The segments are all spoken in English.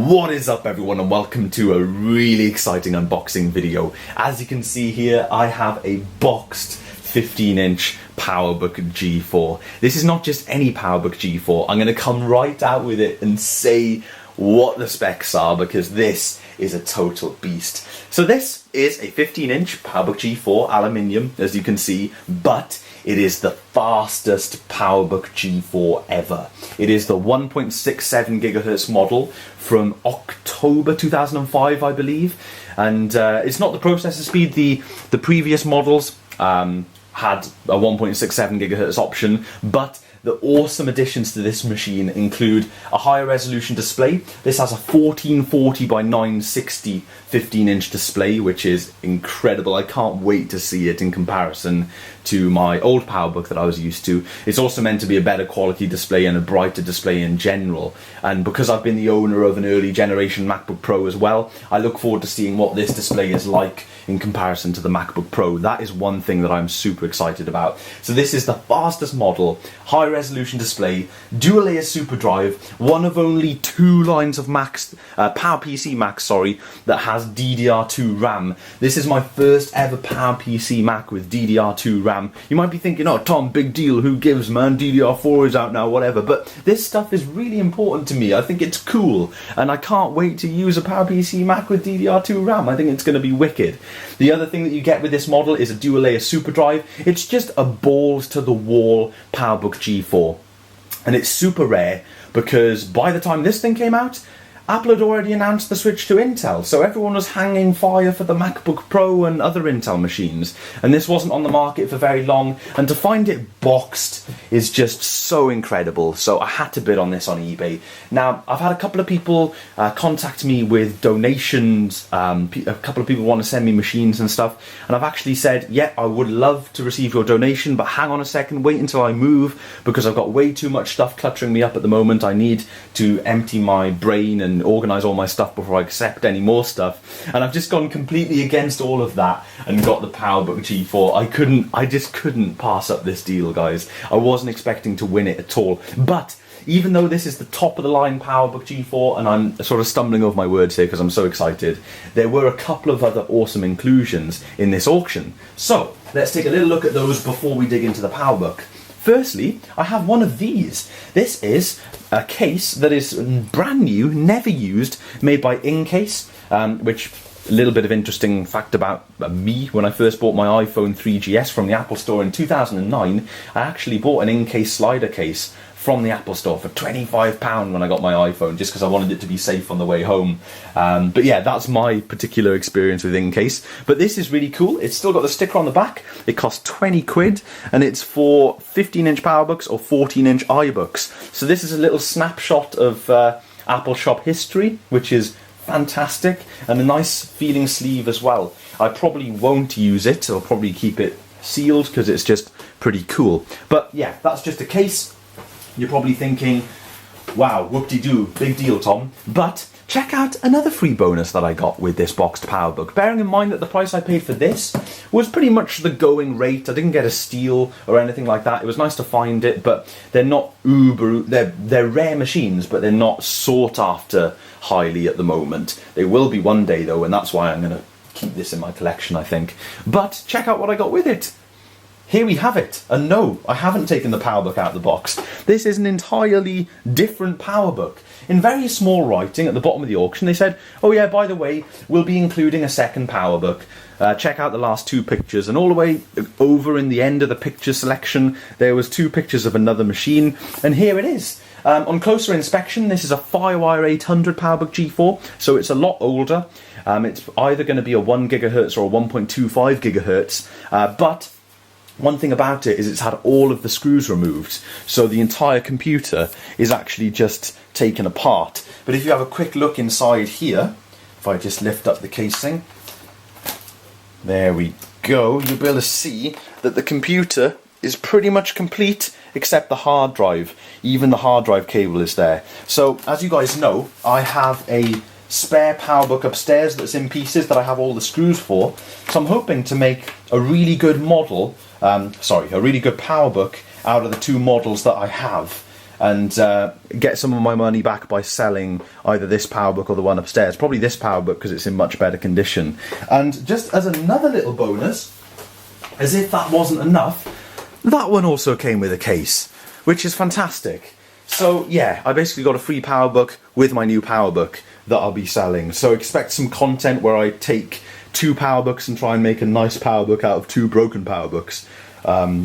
What is up everyone, and welcome to a really exciting unboxing video. As you can see here, I have a boxed 15-inch PowerBook G4. This is not just any PowerBook G4. I'm going to come right out with it and say what the specs are, because this is a total beast. So this is a 15-inch PowerBook G4 aluminium, as you can see, but it is the fastest PowerBook G4 ever. It is the 1.67 gigahertz model from October 2005, I believe. And it's not the processor speed. The previous models had a 1.67 gigahertz option, but the awesome additions to this machine include a higher resolution display. This has a 1440 by 960 15-inch display, which is incredible. I can't wait to see it in comparison to my old PowerBook that I was used to. It's also meant to be a better quality display and a brighter display in general. And because I've been the owner of an early generation MacBook Pro as well, I look forward to seeing what this display is like in comparison to the MacBook Pro. That is one thing that I'm super excited about. So this is the fastest model, high resolution display, dual layer super drive, one of only two lines of PowerPC Macs, that has DDR2 RAM. This is my first ever PowerPC Mac with DDR2 RAM. You might be thinking, oh Tom, big deal, who gives, man, DDR4 is out now, whatever, but this stuff is really important to me. I think it's cool, and I can't wait to use a PowerPC Mac with DDR2 RAM. I think it's going to be wicked. The other thing that you get with this model is a dual layer super drive. It's just a balls to the wall PowerBook G4, and it's super rare because by the time this thing came out, Apple had already announced the switch to Intel, so everyone was hanging fire for the MacBook Pro and other Intel machines, and this wasn't on the market for very long, and to find it boxed is just so incredible, so I had to bid on this on eBay. Now, I've had a couple of people contact me with donations, a couple of people want to send me machines and stuff, and I've actually said, yeah, I would love to receive your donation, but hang on a second, wait until I move, because I've got way too much stuff cluttering me up at the moment. I need to empty my brain and organize all my stuff before I accept any more stuff, and I've just gone completely against all of that and got the PowerBook G4. I just couldn't pass up this deal, guys. I wasn't expecting to win it at all, but even though this is the top of the line PowerBook G4, and I'm sort of stumbling over my words here because I'm so excited, there were a couple of other awesome inclusions in this auction. So let's take a little look at those before we dig into the PowerBook. Firstly, I have one of these. This is a case that is brand new, never used, made by IMNC, which, a little bit of interesting fact about me, when I first bought my iPhone 3GS from the Apple Store in 2009, I actually bought an IMNC slider case from the Apple Store for £25 when I got my iPhone, just because I wanted it to be safe on the way home. But yeah, that's my particular experience with IMNC. But this is really cool. It's still got the sticker on the back. It costs 20 quid, and it's for 15-inch PowerBooks or 14-inch iBooks. So this is a little snapshot of Apple Shop history, which is fantastic, and a nice feeling sleeve as well. I probably won't use it. I'll probably keep it sealed because it's just pretty cool. But yeah, that's just a case. You're probably thinking, wow, whoop-de-doo, big deal, Tom. But check out another free bonus that I got with this boxed PowerBook. Bearing in mind that the price I paid for this was pretty much the going rate. I didn't get a steal or anything like that. It was nice to find it, but they're not they're rare machines, but they're not sought after highly at the moment. They will be one day though, and that's why I'm going to keep this in my collection, I think. But check out what I got with it. Here we have it, and no, I haven't taken the PowerBook out of the box. This is an entirely different PowerBook. In very small writing at the bottom of the auction, they said, oh yeah, by the way, we'll be including a second PowerBook. Check out the last two pictures, and all the way over in the end of the picture selection, there was two pictures of another machine, and here it is. On closer inspection, this is a FireWire 800 PowerBook G4, so it's a lot older. It's either going to be a 1 gigahertz or a 1.25 gigahertz, but one thing about it is it's had all of the screws removed, so the entire computer is actually just taken apart. But if you have a quick look inside here, if I just lift up the casing, there we go, you'll be able to see that the computer is pretty much complete except the hard drive. Even the hard drive cable is there. So as you guys know, I have a spare PowerBook upstairs that's in pieces that I have all the screws for, so I'm hoping to make a really good model, a really good PowerBook out of the two models that I have. and get some of my money back by selling either this PowerBook or the one upstairs. Probably this PowerBook because it's in much better condition. And just as another little bonus, as if that wasn't enough, that one also came with a case, which is fantastic. So yeah, I basically got a free PowerBook with my new PowerBook that I'll be selling. So expect some content where I take 2 PowerBooks and try and make a nice PowerBook out of 2 broken PowerBooks,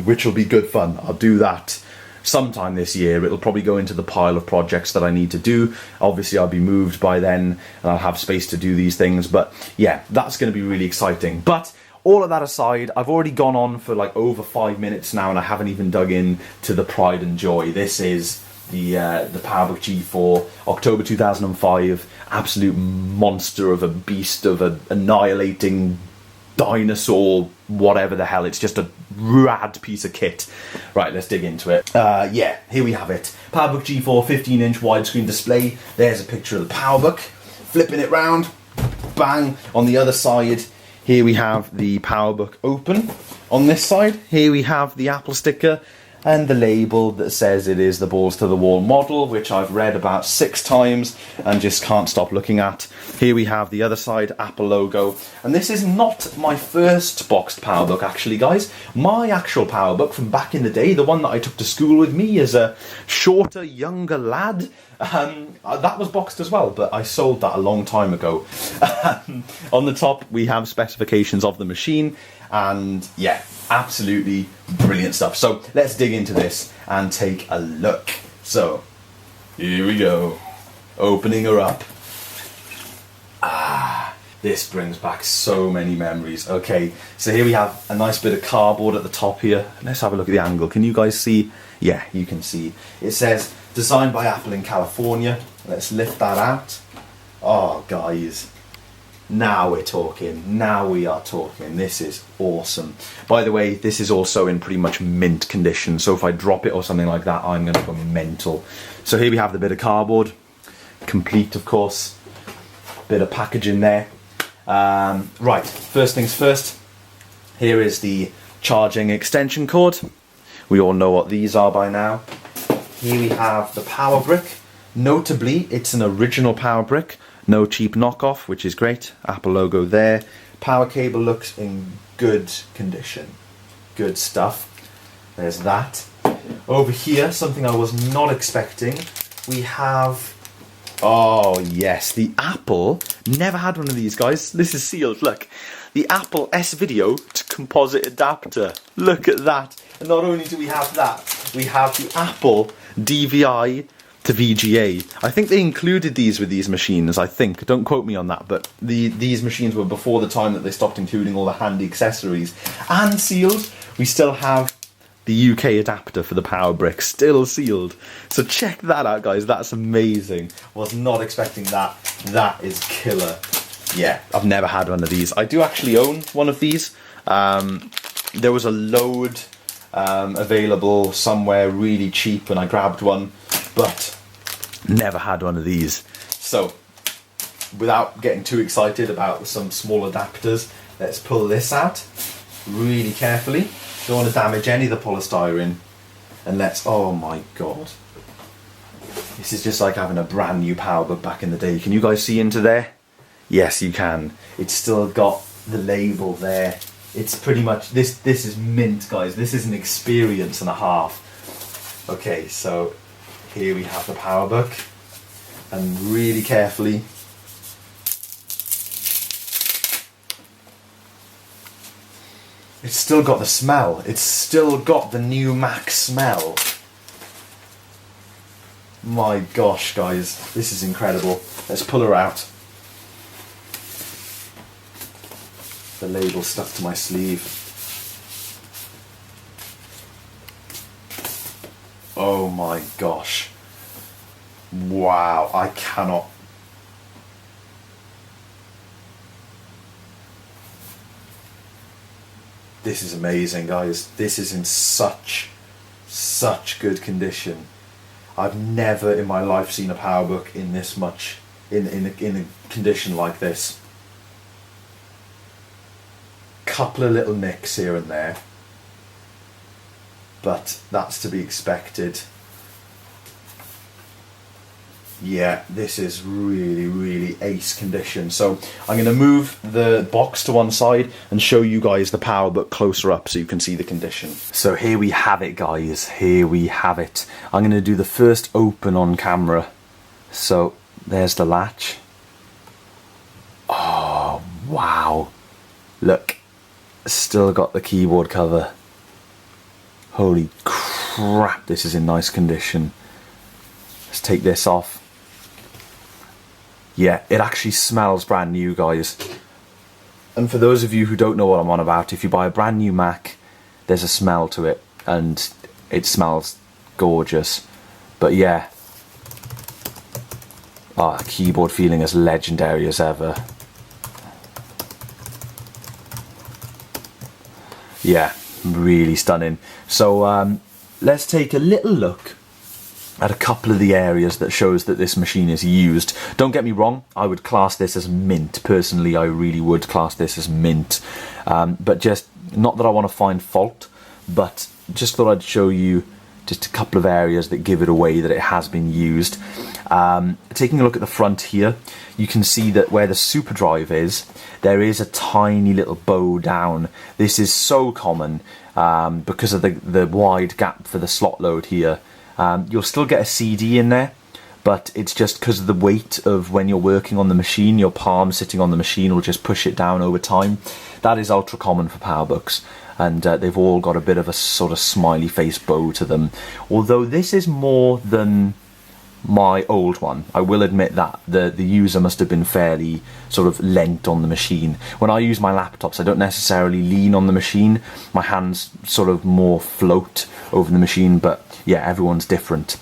which will be good fun. I'll do that sometime this year. It'll probably go into the pile of projects that I need to do. Obviously I'll be moved by then and I'll have space to do these things, but yeah, that's going to be really exciting. But all of that aside, I've already gone on for like over 5 minutes now and I haven't even dug in to the pride and joy. This is the PowerBook G4, October 2005, absolute monster of a beast of an annihilating dinosaur, whatever the hell. It's just a rad piece of kit. Right, let's dig into it. Yeah, here we have it. PowerBook G4 15-inch widescreen display. There's a picture of the PowerBook. Flipping it round, bang. On the other side, here we have the PowerBook open. On this side, here we have the Apple sticker and the label that says it is the balls to the wall model, which I've read about 6 times and just can't stop looking at. Here we have the other side, Apple logo. And this is not my first boxed PowerBook actually, guys. My actual PowerBook from back in the day, the one that I took to school with me as a shorter, younger lad, that was boxed as well, but I sold that a long time ago. On the top we have specifications of the machine, and yeah, absolutely brilliant stuff. So let's dig into this and take a look. So here we go, opening her up. This brings back so many memories. Okay, so here we have a nice bit of cardboard at the top here. Let's have a look at the angle. Can you guys see? Yeah, you can see. It says designed by Apple in California. Let's lift that out. Oh guys, now we're talking. Now we are talking. This is awesome. By the way, this is also in pretty much mint condition, so if I drop it or something like that, I'm going to go mental. So here we have the bit of cardboard, complete of course. Bit of packaging there. Right, first things first, here is the charging extension cord. We all know what these are by now. Here we have the power brick. Notably, it's an original power brick, no cheap knockoff, which is great. Apple logo there. Power cable looks in good condition. Good stuff. There's that. Over here, something I was not expecting, we have, oh yes, the Apple, never had one of these guys, this is sealed, look. The Apple S-Video to composite adapter, look at that. And not only do we have that, we have the Apple DVI to VGA. I think they included these with these machines, I think, don't quote me on that, but these machines were before the time that they stopped including all the handy accessories. And sealed, we still have the UK adapter for the power brick, still sealed. So check that out, guys, that's amazing. Was not expecting that. That is killer. Yeah, I've never had one of these. I do actually own one of these. There was a load available somewhere really cheap and I grabbed one, but never had one of these. So without getting too excited about some small adapters, let's pull this out really carefully. Don't want to damage any of the polystyrene. And let's, oh my god. This is just like having a brand new PowerBook back in the day. Can you guys see into there? Yes, you can. It's still got the label there. It's pretty much, this is mint, guys. This is an experience and a half. Okay, so here we have the PowerBook. And really carefully, it's still got the smell. It's still got the new Mac smell. My gosh, guys, this is incredible. Let's pull her out. The label stuck to my sleeve. Oh my gosh. Wow, I cannot. This is amazing, guys. This is in such good condition. I've never in my life seen a PowerBook in this much, in a condition like this. Couple of little nicks here and there, but that's to be expected. Yeah, this is really ace condition. So I'm going to move the box to one side and show you guys the PowerBook closer up so you can see the condition. So here we have it, guys. Here we have it. I'm going to do the first open on camera. So there's the latch. Oh, wow. Look, still got the keyboard cover. Holy crap, this is in nice condition. Let's take this off. Yeah, it actually smells brand new, guys. And for those of you who don't know what I'm on about, if you buy a brand new Mac, there's a smell to it, and it smells gorgeous. But yeah, oh, keyboard feeling as legendary as ever. Yeah, really stunning. So let's take a little look at a couple of the areas that shows that this machine is used. Don't get me wrong, I would class this as mint. Personally, I really would class this as mint. But just, not that I want to find fault, but just thought I'd show you just a couple of areas that give it away that it has been used. Taking a look at the front here, you can see that where the super drive is, there is a tiny little bow down. This is so common because of the wide gap for the slot load here. You'll still get a CD in there, but it's just because of the weight of when you're working on the machine, your palm sitting on the machine will just push it down over time. That is ultra common for PowerBooks, and they've all got a bit of a sort of smiley face bow to them. Although this is more than my old one, I will admit that the user must have been fairly sort of lent on the machine. When I use my laptops, I don't necessarily lean on the machine. My hands sort of more float over the machine, but yeah, everyone's different.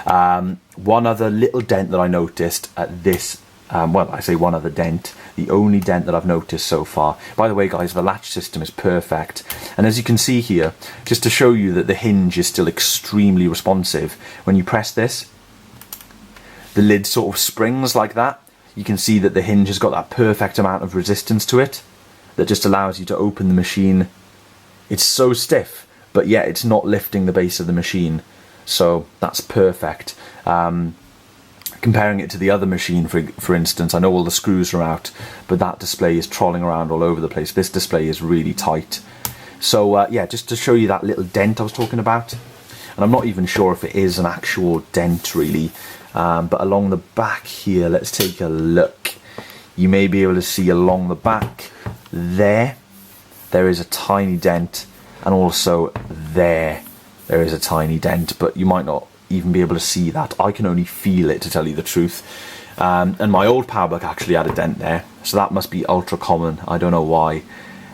One other little dent that I noticed at this, well, I say one other dent, the only dent that I've noticed so far. By the way, guys, the latch system is perfect. And as you can see here, just to show you that the hinge is still extremely responsive, when you press this, the lid sort of springs like that. You can see that the hinge has got that perfect amount of resistance to it that just allows you to open the machine. It's so stiff, but yet it's not lifting the base of the machine. So that's perfect. Comparing it to the other machine, for instance, I know all the screws are out, but that display is trolling around all over the place. This display is really tight. So yeah, just to show you that little dent I was talking about. And I'm not even sure if it is an actual dent really. But along the back here, let's take a look. You may be able to see along the back there is a tiny dent, and also there is a tiny dent, but you might not even be able to see that. I can only feel it, to tell you the truth. And my old PowerBook actually had a dent there, so that must be ultra common. I don't know why.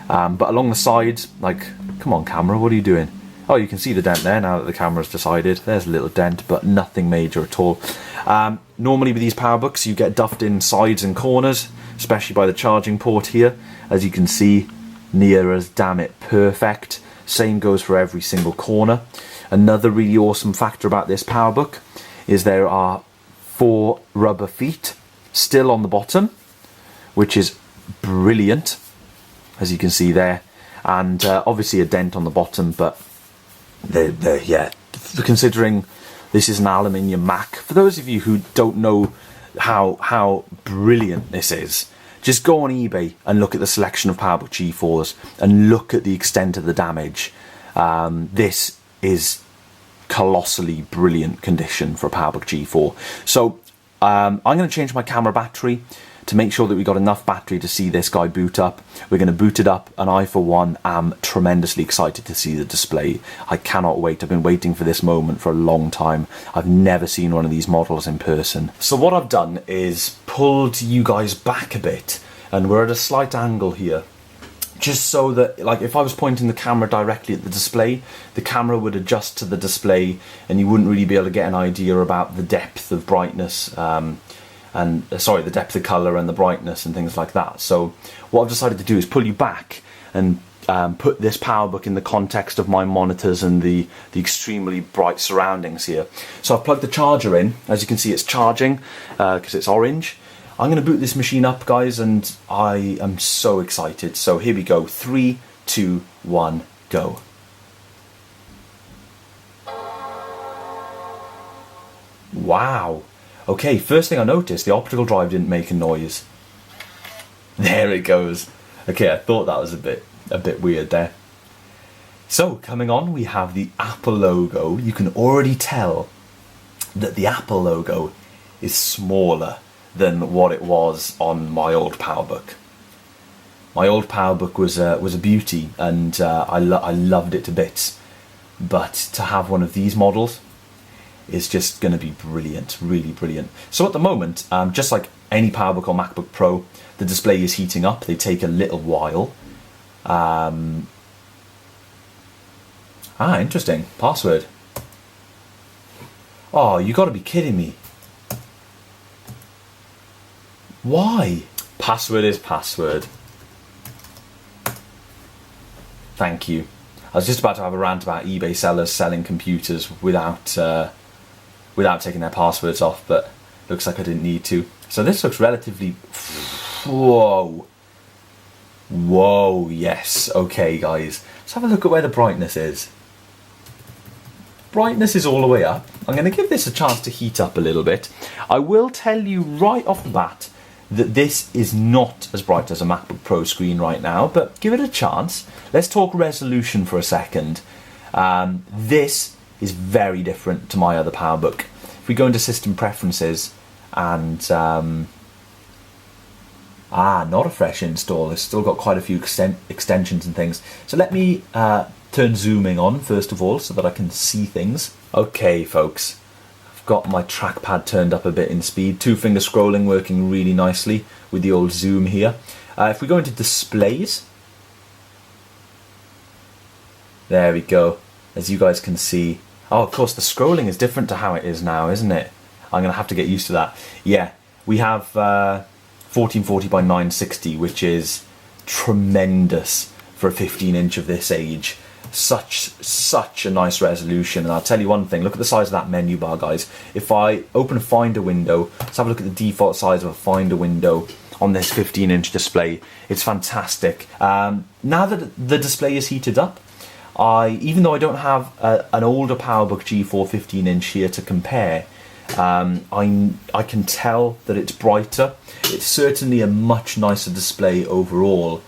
But along the sides, like, come on camera, what are you doing? Oh, you can see the dent there now that the camera's decided. There's a little dent, but nothing major at all. Normally with these PowerBooks, you get duffed in sides and corners, especially by the charging port here. As you can see, near as damn it perfect. Same goes for every single corner. Another really awesome factor about this PowerBook is there are 4 rubber feet still on the bottom, which is brilliant, as you can see there. And obviously a dent on the bottom, but yeah, considering this is an aluminium Mac, for those of you who don't know how brilliant this is, just go on eBay and look at the selection of PowerBook G4s and look at the extent of the damage. This is colossally brilliant condition for a PowerBook G4. So I'm going to change my camera battery to make sure that we got enough battery to see this guy boot up. We're going to boot it up, and I for one am tremendously excited to see the display. I cannot wait. I've been waiting for this moment for a long time. I've never seen one of these models in person. So what I've done is pulled you guys back a bit, and we're at a slight angle here, just so that, like, if I was pointing the camera directly at the display, the camera would adjust to the display and you wouldn't really be able to get an idea about the depth of brightness, the depth of colour and the brightness and things like that. So what I've decided to do is pull you back and put this PowerBook in the context of my monitors and the extremely bright surroundings here. So I've plugged the charger in. As you can see, it's charging because it's orange. I'm going to boot this machine up, guys, and I am so excited. So here we go. 3, 2, 1, go. Wow. Okay, first thing I noticed, the optical drive didn't make a noise. There it goes. Okay, I thought that was a bit weird there. So, coming on, we have the Apple logo. You can already tell that the Apple logo is smaller than what it was on my old PowerBook. My old PowerBook was a beauty, and I loved it to bits. But to have one of these models is just going to be brilliant, really brilliant. So at the moment, just like any PowerBook or MacBook Pro, the display is heating up. They take a little while. Interesting. Password. Oh, you got to be kidding me. Why? Password is password. Thank you. I was just about to have a rant about eBay sellers selling computers without taking their passwords off, but looks like I didn't need to. So this looks relatively... Whoa. Whoa, yes. Okay, guys. Let's have a look at where the brightness is. Brightness is all the way up. I'm going to give this a chance to heat up a little bit. I will tell you right off the bat that this is not as bright as a MacBook Pro screen right now, but give it a chance. Let's talk resolution for a second. This is very different to my other PowerBook. If we go into system preferences and not a fresh install, it's still got quite a few extensions and things. So let me turn zooming on first of all so that I can see things. Okay folks, I've got my trackpad turned up a bit in speed, 2-finger scrolling working really nicely with the old zoom here. If we go into displays, there we go, as you guys can see. Oh, of course the scrolling is different to how it is now, isn't it? I'm gonna have to get used to that. Yeah, we have 1440 by 960, which is tremendous for a 15-inch of this age. Such a nice resolution. And I'll tell you one thing, look at the size of that menu bar, guys. If I open a Finder window, let's have a look at the default size of a Finder window on this 15-inch display. It's fantastic. Now that the display is heated up, even though I don't have an older PowerBook G4 15-inch here to compare, I can tell that it's brighter. It's certainly a much nicer display overall,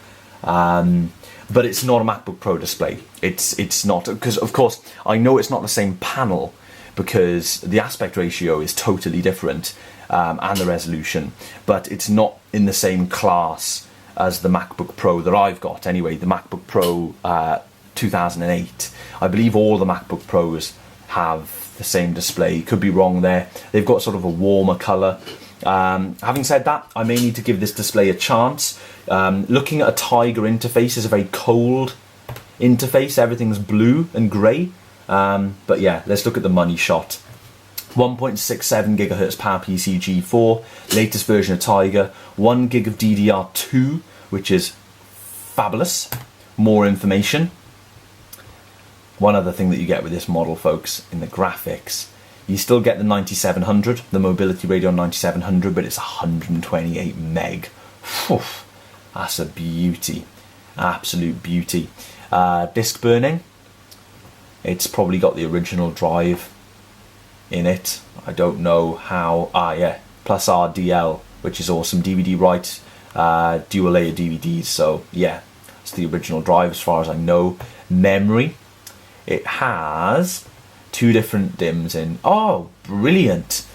but it's not a MacBook Pro display. It's not, because of course I know it's not the same panel because the aspect ratio is totally different, and the resolution, but it's not in the same class as the MacBook Pro that I've got anyway, the MacBook Pro 2008. I believe all the MacBook Pros have the same display. Could be wrong there. They've got sort of a warmer colour. Having said that, I may need to give this display a chance. Looking at a Tiger interface is a very cold interface. Everything's blue and grey. But yeah, let's look at the money shot. 1.67 GHz PowerPC G4, latest version of Tiger, 1 gig of DDR2, which is fabulous. More information. One other thing that you get with this model, folks, in the graphics, you still get the 9700, the Mobility Radeon 9700, but it's 128 meg. Whew, that's a beauty, absolute beauty. Disk burning, it's probably got the original drive in it. I don't know how. Yeah, plus RDL, which is awesome. DVD write, dual layer DVDs. So yeah, it's the original drive as far as I know. Memory, it has 2 different DIMMs in. Oh, brilliant!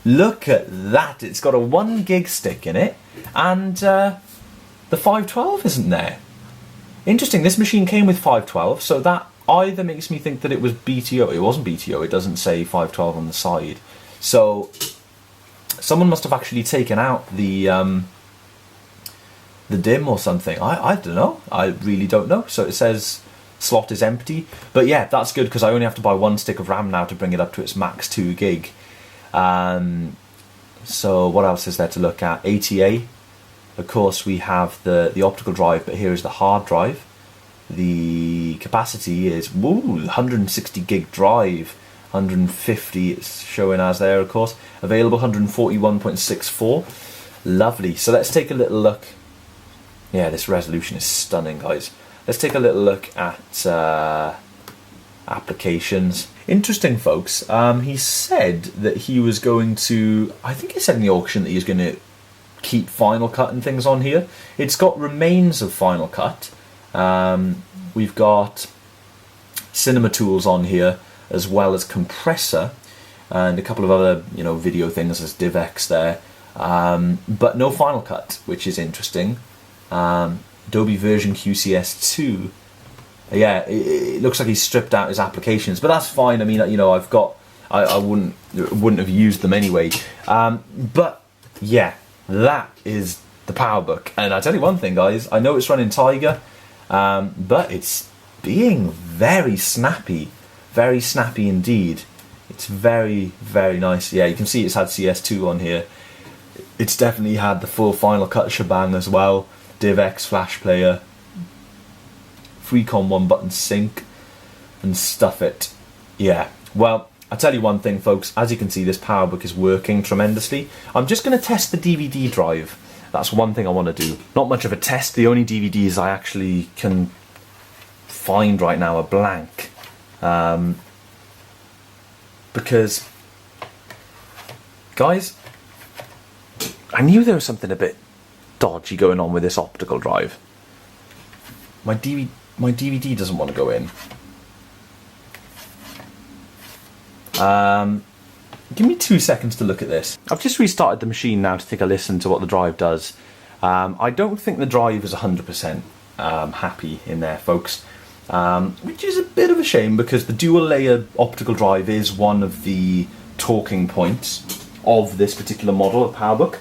Look at that. It's got a 1 gig stick in it, and the 512 isn't there. Interesting. This machine came with 512, so that either makes me think that it was BTO. It wasn't BTO. It doesn't say 512 on the side. So someone must have actually taken out the DIMM or something. I don't know. I really don't know. So it says slot is empty. But yeah, that's good because I only have to buy 1 stick of RAM now to bring it up to its max 2 gig. So what else is there to look at? ATA. Of course, we have the optical drive, but here is the hard drive. The capacity is 160 gig drive, 150 it's showing as there, of course. Available 141.64. Lovely. So let's take a little look. Yeah, this resolution is stunning, guys. Let's take a little look at applications. interesting, folks. He said that he was going to, I think he said in the auction that he was going to keep Final Cut and things on here. It's got remains of Final Cut. We've got Cinema Tools on here, as well as Compressor, and a couple of other, video things. There's DivX there, but no Final Cut, which is interesting. Adobe version QCS2. Yeah, it looks like he's stripped out his applications, but that's fine. I mean, I've got, I wouldn't have used them anyway. But yeah, that is the PowerBook. And I tell you one thing, guys, I know it's running Tiger, but it's being very snappy indeed. It's very, very nice. Yeah, you can see it's had CS2 on here. It's definitely had the full Final Cut shebang as well. DivX Flash Player, Freecon 1-button sync, and stuff it. Yeah, well, I'll tell you one thing, folks. As you can see, this PowerBook is working tremendously. I'm just going to test the DVD drive. That's one thing I want to do. Not much of a test. The only DVDs I actually can find right now are blank. Because, guys, I knew there was something a bit dodgy going on with this optical drive. My DVD doesn't want to go in. Give me 2 seconds to look at this. I've just restarted the machine now to take a listen to what the drive does. I don't think the drive is 100% happy in there, folks. Which is a bit of a shame, because the dual layer optical drive is one of the talking points of this particular model of PowerBook.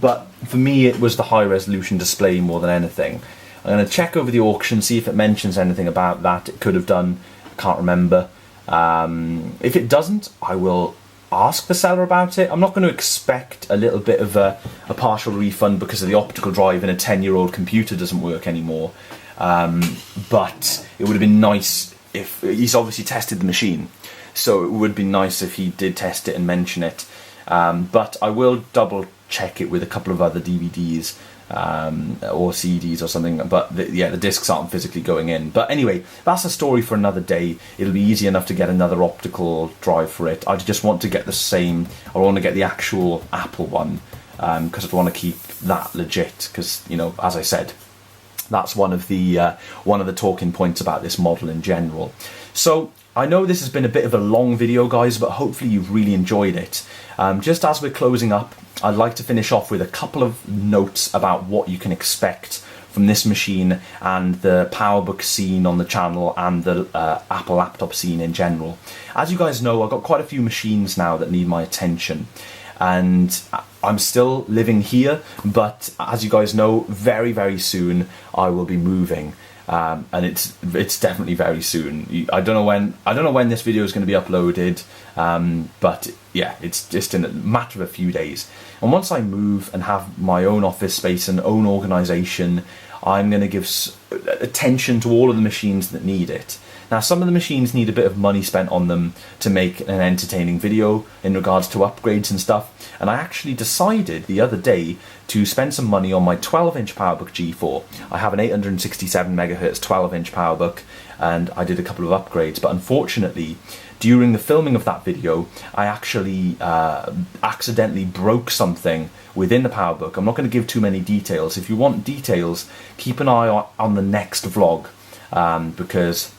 But for me, it was the high resolution display more than anything. I'm going to check over the auction, see if it mentions anything about that. It could have done, I can't remember. If it doesn't, I will ask the seller about it. I'm not going to expect a little bit of a partial refund because of the optical drive in a 10-year-old computer doesn't work anymore. But it would have been nice if he's obviously tested the machine, so it would be nice if he did test it and mention it. But I will double check it with a couple of other DVDs or CDs or something. But the discs aren't physically going in. But anyway, that's a story for another day. It'll be easy enough to get another optical drive for it. I just want to get the same. I want to get the actual Apple one because I want to keep that legit. Because as I said, that's one of the talking points about this model in general. So I know this has been a bit of a long video, guys, but hopefully you've really enjoyed it. Just as we're closing up, I'd like to finish off with a couple of notes about what you can expect from this machine and the PowerBook scene on the channel and the Apple laptop scene in general. As you guys know, I've got quite a few machines now that need my attention. And I'm still living here, but as you guys know, very, very soon I will be moving. And it's definitely very soon. I don't know when this video is going to be uploaded, but yeah, it's just in a matter of a few days. And once I move and have my own office space and own organisation, I'm going to give attention to all of the machines that need it. Now, some of the machines need a bit of money spent on them to make an entertaining video in regards to upgrades and stuff. And I actually decided the other day to spend some money on my 12-inch PowerBook G4. I have an 867 megahertz 12-inch PowerBook, and I did a couple of upgrades. But unfortunately, during the filming of that video, I actually accidentally broke something within the PowerBook. I'm not going to give too many details. If you want details, keep an eye on the next vlog, because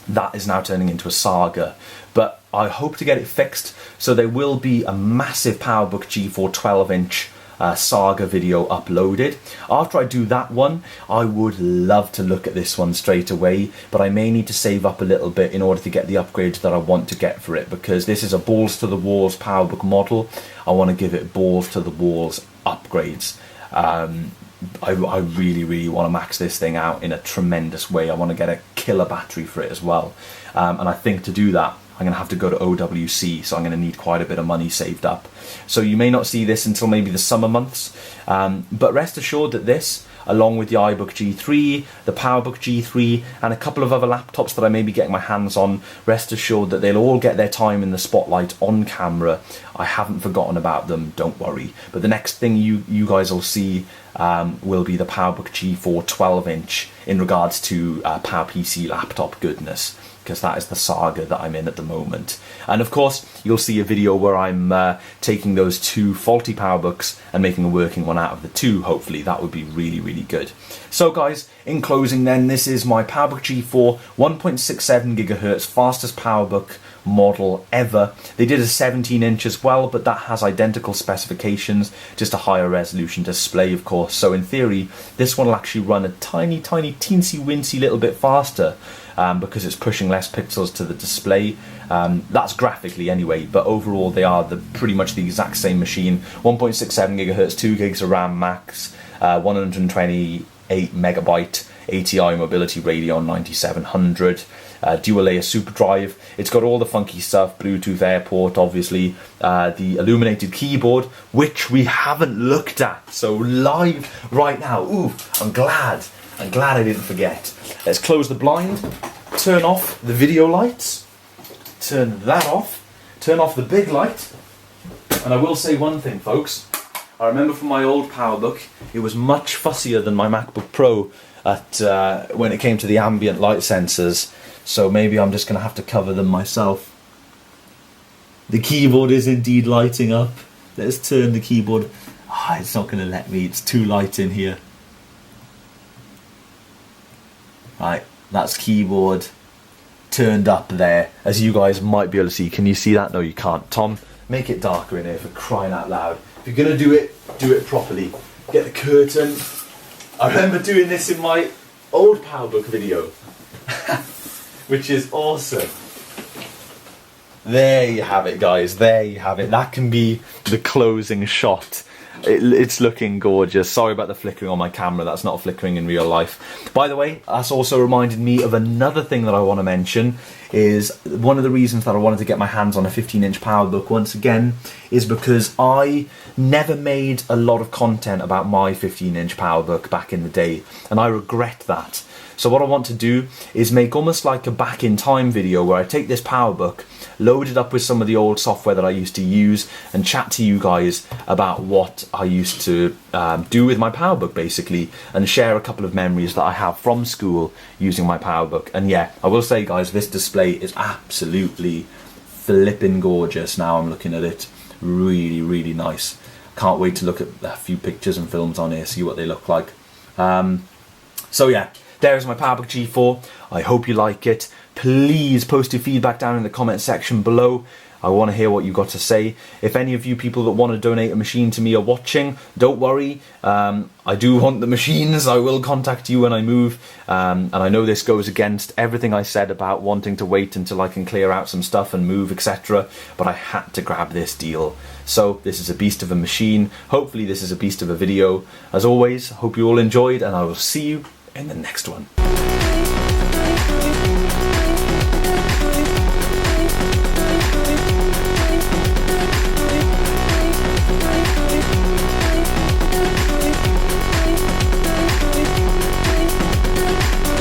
that is now turning into a saga. But I hope to get it fixed, so there will be a massive PowerBook G4 12-inch saga video uploaded. After I do that one, I would love to look at this one straight away, but I may need to save up a little bit in order to get the upgrades that I want to get for it, because this is a balls to the walls PowerBook model. I want to give it balls to the walls upgrades. I really, really want to max this thing out in a tremendous way. I want to get a killer battery for it as well. And I think to do that, I'm going to have to go to OWC, so I'm going to need quite a bit of money saved up. So you may not see this until maybe the summer months, but rest assured that this, along with the iBook G3, the PowerBook G3, and a couple of other laptops that I may be getting my hands on, rest assured that they'll all get their time in the spotlight on camera. I haven't forgotten about them, don't worry. But the next thing you guys will see will be the PowerBook G4 12-inch in regards to PowerPC laptop goodness. because that is the saga that I'm in at the moment. And of course, you'll see a video where I'm taking those two faulty PowerBooks and making a working one out of the two, hopefully. That would be really, really good. So guys, in closing then, this is my PowerBook G4 1.67 GHz fastest PowerBook model ever. They did a 17-inch as well, but that has identical specifications, just a higher resolution display, of course. So in theory, this one will actually run a tiny, teensy wincy little bit faster, because it's pushing less pixels to the display. That's graphically anyway, but overall they are pretty much the exact same machine. 1.67 GHz, 2 gigs of RAM max, 128 megabyte ATI Mobility Radeon 9700, dual layer super drive. It's got all the funky stuff, Bluetooth airport, obviously, the illuminated keyboard, which we haven't looked at. So live right now, ooh, I'm glad I didn't forget. Let's close the blind, turn off the video lights, turn that off, turn off the big light. And I will say one thing, folks. I remember from my old PowerBook, it was much fussier than my MacBook Pro at when it came to the ambient light sensors. So maybe I'm just going to have to cover them myself. The keyboard is indeed lighting up. Let's turn the keyboard. Oh, it's not going to let me. It's too light in here. Right, that's keyboard turned up there, as you guys might be able to see. Can you see that? No, you can't. Tom, make it darker in here, for crying out loud. If you're going to do it properly. Get the curtain. I remember doing this in my old PowerBook video, which is awesome. There you have it, guys. There you have it. That can be the closing shot. It's looking gorgeous. Sorry about the flickering on my camera. That's not flickering in real life. By the way, that's also reminded me of another thing that I want to mention. Is one of the reasons that I wanted to get my hands on a 15-inch PowerBook once again is because I never made a lot of content about my 15-inch PowerBook back in the day, and I regret that. So what I want to do is make almost like a back in time video where I take this PowerBook, load it up with some of the old software that I used to use, and chat to you guys about what I used to do with my PowerBook basically, and share a couple of memories that I have from school using my PowerBook. And yeah, I will say guys, this display is absolutely flipping gorgeous. Now I'm looking at it, really, really nice. Can't wait to look at a few pictures and films on here, see what they look like. So yeah, there's my PowerBook G4. I hope you like it. Please post your feedback down in the comment section below. I want to hear what you've got to say. If any of you people that want to donate a machine to me are watching, don't worry. I do want the machines. I will contact you when I move. And I know this goes against everything I said about wanting to wait until I can clear out some stuff and move, etc. But I had to grab this deal. So this is a beast of a machine. Hopefully this is a beast of a video. As always, hope you all enjoyed, and I will see you in the next one.